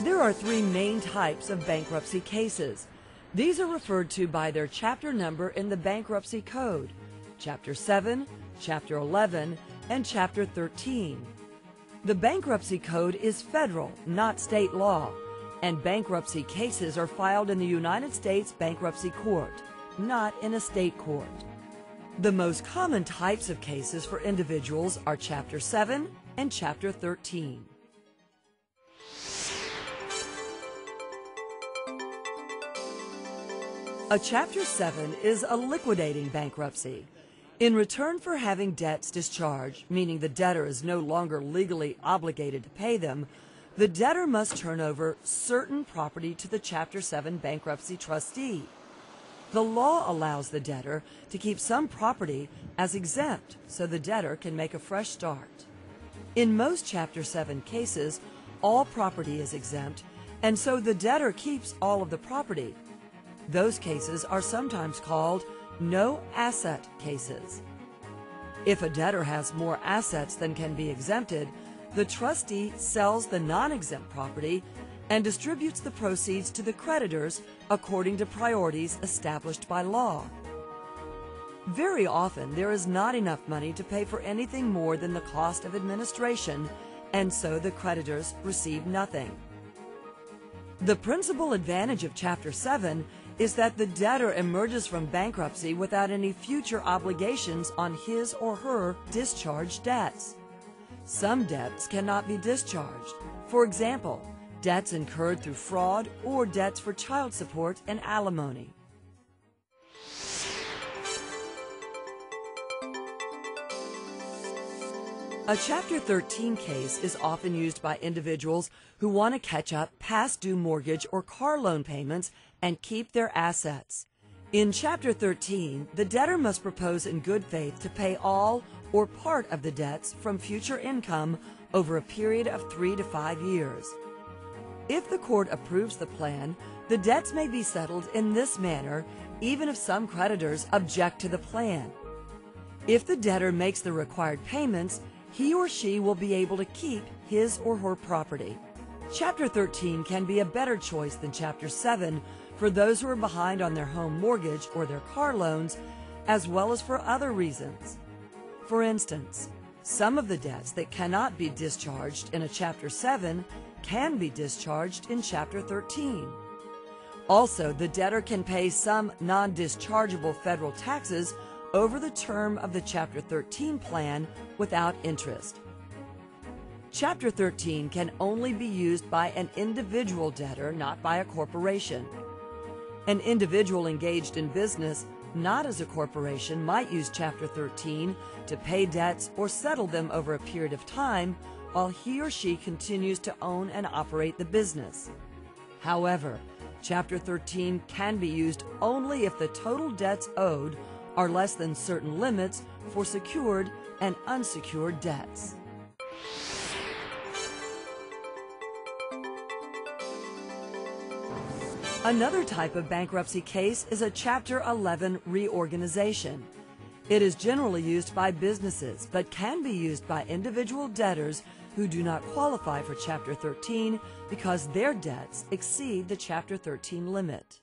There are three main types of bankruptcy cases. These are referred to by their chapter number in the Bankruptcy Code: Chapter 7, Chapter 11, and Chapter 13. The Bankruptcy Code is federal, not state law, and bankruptcy cases are filed in the United States Bankruptcy Court, not in a state court. The most common types of cases for individuals are Chapter 7 and Chapter 13. A Chapter 7 is a liquidating bankruptcy. In return for having debts discharged, meaning the debtor is no longer legally obligated to pay them, the debtor must turn over certain property to the Chapter 7 bankruptcy trustee. The law allows the debtor to keep some property as exempt so the debtor can make a fresh start. In most Chapter 7 cases, all property is exempt, and so the debtor keeps all of the property. Those cases are sometimes called no-asset cases. If a debtor has more assets than can be exempted, the trustee sells the non-exempt property and distributes the proceeds to the creditors according to priorities established by law. Very often, there is not enough money to pay for anything more than the cost of administration, and so the creditors receive nothing. The principal advantage of Chapter 7 is that the debtor emerges from bankruptcy without any future obligations on his or her discharged debts. Some debts cannot be discharged. For example, debts incurred through fraud or debts for child support and alimony. A Chapter 13 case is often used by individuals who want to catch up past due mortgage or car loan payments and keep their assets. In Chapter 13, the debtor must propose in good faith to pay all or part of the debts from future income over a period of 3 to 5 years. If the court approves the plan, the debts may be settled in this manner even if some creditors object to the plan. If the debtor makes the required payments, he or she will be able to keep his or her property. Chapter 13 can be a better choice than Chapter 7 for those who are behind on their home mortgage or their car loans, as well as for other reasons. For instance, some of the debts that cannot be discharged in a Chapter 7 can be discharged in Chapter 13. Also, the debtor can pay some non-dischargeable federal taxes over the term of the Chapter 13 plan without interest. Chapter 13 can only be used by an individual debtor, not by a corporation. An individual engaged in business, not as a corporation, might use Chapter 13 to pay debts or settle them over a period of time while he or she continues to own and operate the business. However, Chapter 13 can be used only if the total debts owed are less than certain limits for secured and unsecured debts. Another type of bankruptcy case is a Chapter 11 reorganization. It is generally used by businesses, but can be used by individual debtors who do not qualify for Chapter 13 because their debts exceed the Chapter 13 limit.